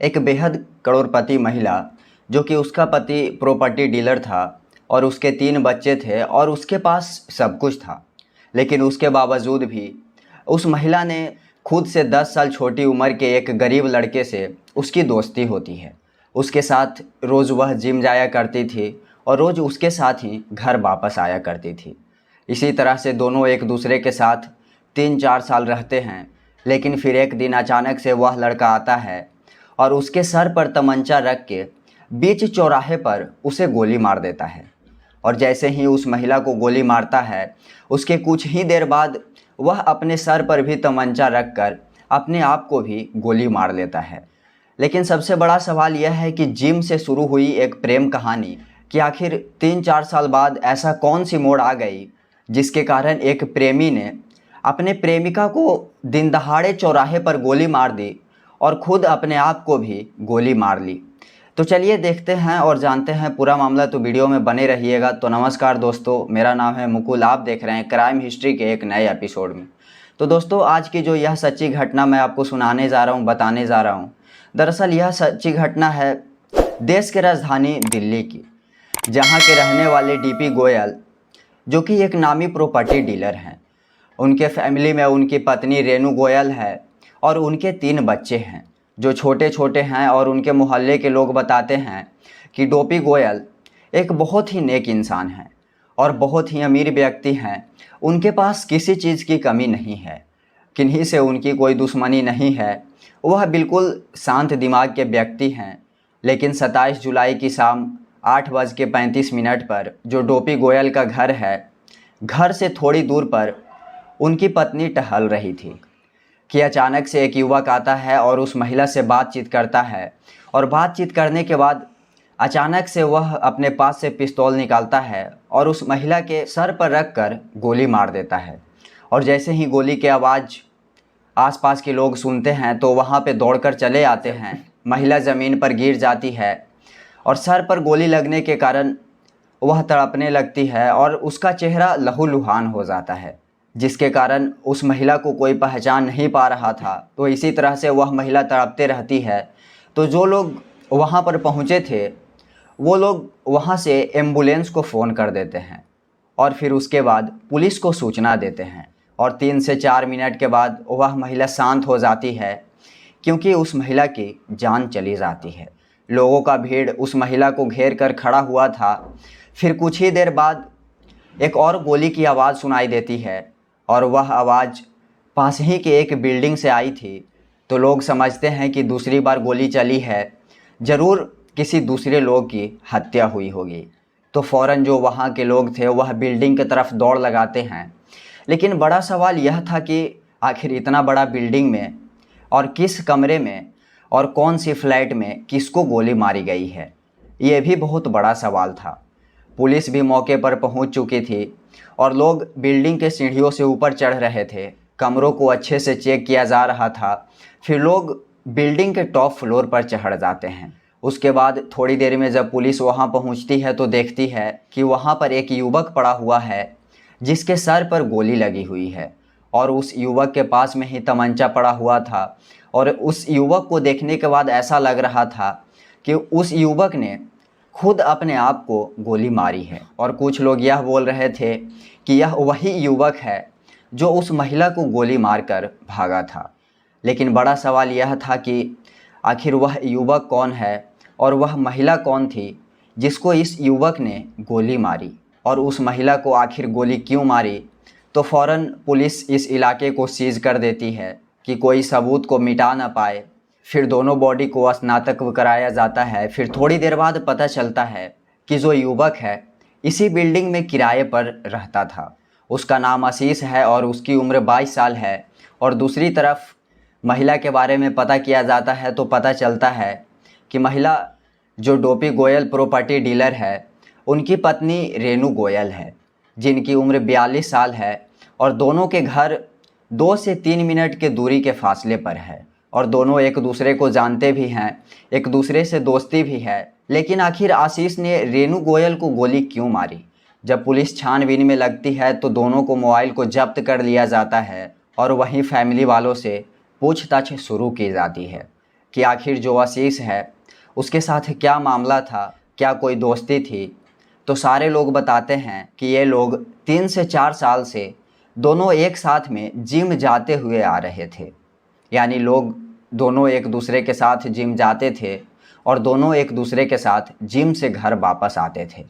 एक बेहद करोड़पति महिला जो कि उसका पति प्रॉपर्टी डीलर था और उसके 3 बच्चे थे और उसके पास सब कुछ था। लेकिन उसके बावजूद भी उस महिला ने खुद से 10 साल छोटी उम्र के एक गरीब लड़के से उसकी दोस्ती होती है। उसके साथ रोज़ वह जिम जाया करती थी और रोज़ उसके साथ ही घर वापस आया करती थी। इसी तरह से दोनों एक दूसरे के साथ 3-4 साल रहते हैं। लेकिन फिर एक दिन अचानक से वह लड़का आता है और उसके सर पर तमंचा रख के बीच चौराहे पर उसे गोली मार देता है। और जैसे ही उस महिला को गोली मारता है, उसके कुछ ही देर बाद वह अपने सर पर भी तमंचा रख कर अपने आप को भी गोली मार लेता है। लेकिन सबसे बड़ा सवाल यह है कि जिम से शुरू हुई एक प्रेम कहानी कि आखिर 3-4 साल बाद ऐसा कौन सी मोड़ आ गई जिसके कारण एक प्रेमी ने अपने प्रेमिका को दिन दहाड़े चौराहे पर गोली मार दी और खुद अपने आप को भी गोली मार ली। तो चलिए देखते हैं और जानते हैं पूरा मामला, तो वीडियो में बने रहिएगा। तो नमस्कार दोस्तों, मेरा नाम है मुकुल, आप देख रहे हैं क्राइम हिस्ट्री के एक नए एपिसोड में। तो दोस्तों, आज की जो यह सच्ची घटना मैं आपको सुनाने जा रहा हूँ, बताने जा रहा हूँ, दरअसल यह सच्ची घटना है देश के राजधानी दिल्ली की, जहाँ के रहने वाले डीपी गोयल जो कि एक नामी प्रॉपर्टी डीलर हैं। उनके फैमिली में उनकी पत्नी रेनू गोयल है और उनके 3 बच्चे हैं जो छोटे छोटे हैं। और उनके मोहल्ले के लोग बताते हैं कि डोपी गोयल एक बहुत ही नेक इंसान है और बहुत ही अमीर व्यक्ति हैं। उनके पास किसी चीज़ की कमी नहीं है, किन्हीं से उनकी कोई दुश्मनी नहीं है, वह बिल्कुल शांत दिमाग के व्यक्ति हैं। लेकिन 27 जुलाई की शाम 8:35 पर जो डोपी गोयल का घर है, घर से थोड़ी दूर पर उनकी पत्नी टहल रही थी कि अचानक से एक युवक आता है और उस महिला से बातचीत करता है। और बातचीत करने के बाद अचानक से वह अपने पास से पिस्तौल निकालता है और उस महिला के सर पर रख कर गोली मार देता है। और जैसे ही गोली की आवाज़ आसपास के लोग सुनते हैं तो वहाँ पे दौड़कर चले आते हैं। महिला ज़मीन पर गिर जाती है और सर पर गोली लगने के कारण वह तड़पने लगती है और उसका चेहरा लहूलुहान हो जाता है, जिसके कारण उस महिला को कोई पहचान नहीं पा रहा था। तो इसी तरह से वह महिला तड़पते रहती है। तो जो लोग वहाँ पर पहुँचे थे वो लोग वहाँ से एम्बुलेंस को फ़ोन कर देते हैं और फिर उसके बाद पुलिस को सूचना देते हैं। और 3 से 4 मिनट के बाद वह महिला शांत हो जाती है, क्योंकि उस महिला की जान चली जाती है। लोगों का भीड़ उस महिला को घेर कर खड़ा हुआ था। फिर कुछ ही देर बाद एक और गोली की आवाज़ सुनाई देती है और वह आवाज़ पास ही के एक बिल्डिंग से आई थी। तो लोग समझते हैं कि दूसरी बार गोली चली है, ज़रूर किसी दूसरे लोग की हत्या हुई होगी। तो फ़ौरन जो वहाँ के लोग थे वह बिल्डिंग की तरफ दौड़ लगाते हैं। लेकिन बड़ा सवाल यह था कि आखिर इतना बड़ा बिल्डिंग में और किस कमरे में और कौन सी फ्लैट में किसको गोली मारी गई है, ये भी बहुत बड़ा सवाल था। पुलिस भी मौके पर पहुंच चुकी थी और लोग बिल्डिंग के सीढ़ियों से ऊपर चढ़ रहे थे। कमरों को अच्छे से चेक किया जा रहा था। फिर लोग बिल्डिंग के टॉप फ्लोर पर चढ़ जाते हैं। उसके बाद थोड़ी देर में जब पुलिस वहां पहुंचती है तो देखती है कि वहां पर एक युवक पड़ा हुआ है जिसके सर पर गोली लगी हुई है और उस युवक के पास में ही तमंचा पड़ा हुआ था। और उस युवक को देखने के बाद ऐसा लग रहा था कि उस युवक ने खुद अपने आप को गोली मारी है। और कुछ लोग यह बोल रहे थे कि यह वही युवक है जो उस महिला को गोली मारकर भागा था। लेकिन बड़ा सवाल यह था कि आखिर वह युवक कौन है और वह महिला कौन थी जिसको इस युवक ने गोली मारी, और उस महिला को आखिर गोली क्यों मारी। तो फ़ौरन पुलिस इस इलाके को सीज कर देती है कि कोई सबूत को मिटा ना पाए। फिर दोनों बॉडी को स्नातक कराया जाता है। फिर थोड़ी देर बाद पता चलता है कि जो युवक है इसी बिल्डिंग में किराए पर रहता था। उसका नाम आशीष है और उसकी उम्र 22 साल है। और दूसरी तरफ महिला के बारे में पता किया जाता है तो पता चलता है कि महिला जो डोपी गोयल प्रॉपर्टी डीलर है, उनकी पत्नी रेनू गोयल है, जिनकी उम्र 42 साल है। और दोनों के घर 2 से 3 मिनट के दूरी के फासले पर है और दोनों एक दूसरे को जानते भी हैं, एक दूसरे से दोस्ती भी है। लेकिन आखिर आशीष ने रेनू गोयल को गोली क्यों मारी? जब पुलिस छानबीन में लगती है तो दोनों को मोबाइल को जब्त कर लिया जाता है और वहीं फैमिली वालों से पूछताछ शुरू की जाती है कि आखिर जो आशीष है उसके साथ क्या मामला था, क्या कोई दोस्ती थी। तो सारे लोग बताते हैं कि ये लोग 3 से 4 साल से दोनों एक साथ में जिम जाते हुए आ रहे थे। यानी लोग दोनों एक दूसरे के साथ जिम जाते थे और दोनों एक दूसरे के साथ जिम से घर वापस आते थे।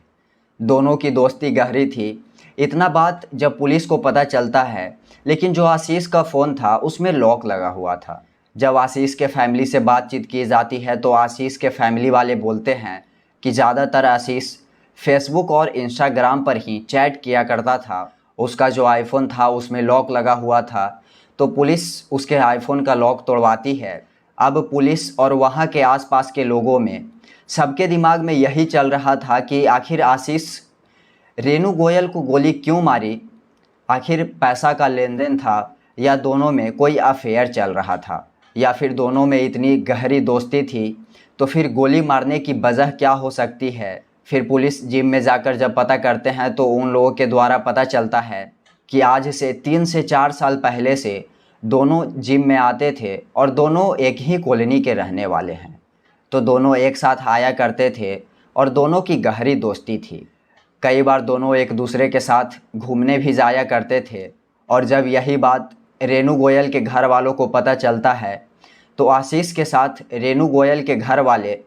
दोनों की दोस्ती गहरी थी। इतना बात जब पुलिस को पता चलता है, लेकिन जो आशीष का फ़ोन था उसमें लॉक लगा हुआ था। जब आशीष के फैमिली से बातचीत की जाती है तो आशीष के फैमिली वाले बोलते हैं कि ज़्यादातर आशीष फेसबुक और इंस्टाग्राम पर ही चैट किया करता था। उसका जो आईफ़ोन था उसमें लॉक लगा हुआ था, तो पुलिस उसके आईफ़ोन का लॉक तोड़वाती है। अब पुलिस और वहाँ के आसपास के लोगों में सबके दिमाग में यही चल रहा था कि आखिर आशीष रेनू गोयल को गोली क्यों मारी। आखिर पैसा का लेन देन था या दोनों में कोई अफेयर चल रहा था, या फिर दोनों में इतनी गहरी दोस्ती थी, तो फिर गोली मारने की वजह क्या हो सकती है। फिर पुलिस जिम में जाकर जब पता करते हैं तो उन लोगों के द्वारा पता चलता है कि आज से 3 से 4 साल पहले से दोनों जिम में आते थे और दोनों एक ही कॉलोनी के रहने वाले हैं। तो दोनों एक साथ आया करते थे और दोनों की गहरी दोस्ती थी। कई बार दोनों एक दूसरे के साथ घूमने भी जाया करते थे। और जब यही बात रेनू गोयल के घर वालों को पता चलता है तो आशीष के साथ रेनू गोयल के घर वाले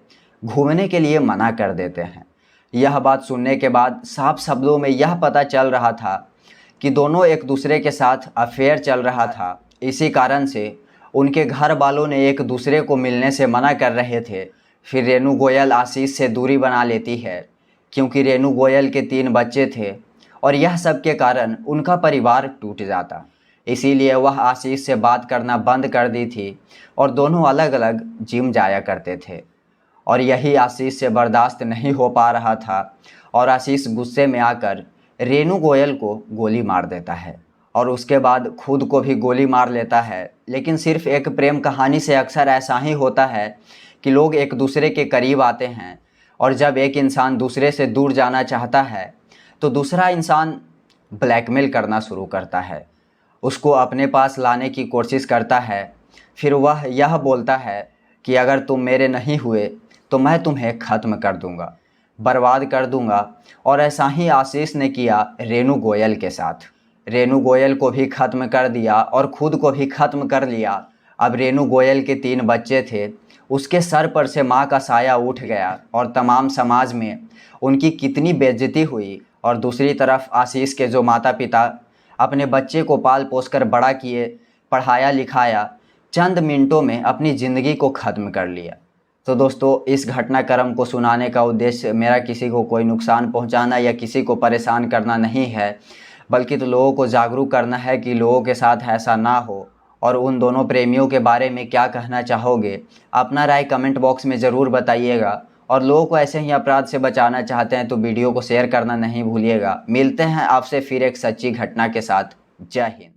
घूमने के लिए मना कर देते हैं। यह बात सुनने के बाद साफ शब्दों में यह पता चल रहा था कि दोनों एक दूसरे के साथ अफेयर चल रहा था। इसी कारण से उनके घर वालों ने एक दूसरे को मिलने से मना कर रहे थे। फिर रेनू गोयल आशीष से दूरी बना लेती है, क्योंकि रेनू गोयल के 3 बच्चे थे और यह सब के कारण उनका परिवार टूट जाता। इसीलिए वह आशीष से बात करना बंद कर दी थी और दोनों अलग अलग जिम जाया करते थे। और यही आशीष से बर्दाश्त नहीं हो पा रहा था और आशीष गुस्से में आकर रेनू गोयल को गोली मार देता है और उसके बाद खुद को भी गोली मार लेता है। लेकिन सिर्फ एक प्रेम कहानी से अक्सर ऐसा ही होता है कि लोग एक दूसरे के करीब आते हैं और जब एक इंसान दूसरे से दूर जाना चाहता है तो दूसरा इंसान ब्लैकमेल करना शुरू करता है, उसको अपने पास लाने की कोशिश करता है। फिर वह यह बोलता है कि अगर तुम मेरे नहीं हुए तो मैं तुम्हें ख़त्म कर दूंगा, बर्बाद कर दूंगा। और ऐसा ही आशीष ने किया रेनू गोयल के साथ। रेनू गोयल को भी ख़त्म कर दिया और ख़ुद को भी ख़त्म कर लिया। अब रेनू गोयल के 3 बच्चे थे, उसके सर पर से माँ का साया उठ गया और तमाम समाज में उनकी कितनी बेइज्जती हुई। और दूसरी तरफ आशीष के जो माता पिता अपने बच्चे को पाल पोस कर बड़ा किए, पढ़ाया लिखाया, चंद मिनटों में अपनी ज़िंदगी को ख़त्म कर लिया। तो दोस्तों, इस घटनाक्रम को सुनाने का उद्देश्य मेरा किसी को कोई नुकसान पहुंचाना या किसी को परेशान करना नहीं है, बल्कि तो लोगों को जागरूक करना है कि लोगों के साथ ऐसा ना हो। और उन दोनों प्रेमियों के बारे में क्या कहना चाहोगे, अपना राय कमेंट बॉक्स में ज़रूर बताइएगा। और लोगों को ऐसे ही अपराध से बचाना चाहते हैं तो वीडियो को शेयर करना नहीं भूलिएगा। मिलते हैं आपसे फिर एक सच्ची घटना के साथ। जय हिंद।